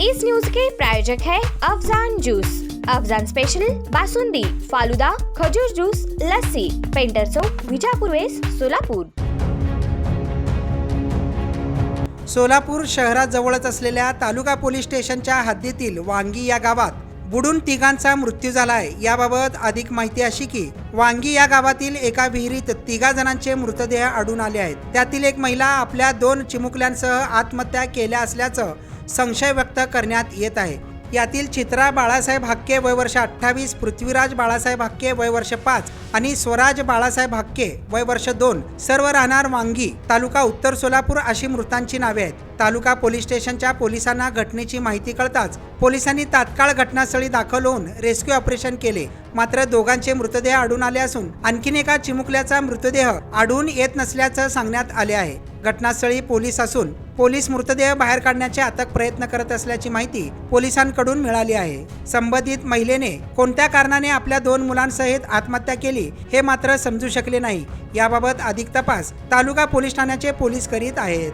इस news के प्रायोजक है Afzan juice. Afzan special basundi, falooda, खजूर जूस, लस्सी, पेंटर चौक, विजापूर वेस्ट, सोलापूर। सोलापूर शहराजवळच असलेल्या तालुका पोलीस स्टेशनच्या हद्दीतील वांगी या गावात बुडून तिघांचा मृत्यू झाला आहे। याबाबत अधिक माहिती अशी की वांगी या गावातील एका विहिरीत तिघा जणांचे मृतदेह आढळून आले आहेत। त्यातील एक महिला आपल्या 2 चिमुकल्यांसह आत्महत्या केल्या असल्याचं संशय व्यक्त करण्यात येत आहे। यातील चित्रा बाळासाहेब हाक्के वय वर्ष 28, पृथ्वीराज बाळासाहेब हाक्के वय वर्ष 5 आणि स्वराज बाळासाहेब हाक्के वय वर्ष 2 सर्व राहणार वांगी, तालुका उत्तर सोलापूर अशी मृतांची नावे आहेत। तालुका पोलीस स्टेशनच्या पोलिसांना घटनेची माहिती कळताच पोलिसांनी तात्काळ घटनास्थळी दाखल होऊन रेस्क्यू ऑपरेशन केले। मात्र दोघांचे मृतदेह आढळून आले असून आणखीन एका चिमुकल्याचा मृतदेह आढळून येत नसल्याचं सांगण्यात आले आहे। घटनास्थळी पोलीस असून पोलीस मृतदेह बाहेर काढण्याचे अथक प्रयत्न करत असल्याची माहिती पोलिसांकडून मिळाली आहे। संबंधित महिलेने कोणत्या कारणाने आपल्या 2 मुलांसहित आत्महत्या केली हे मात्र समजू शकले नाही। याबाबत अधिक तपास तालुका पोलीस ठाण्याचे पोलीस करीत आहेत।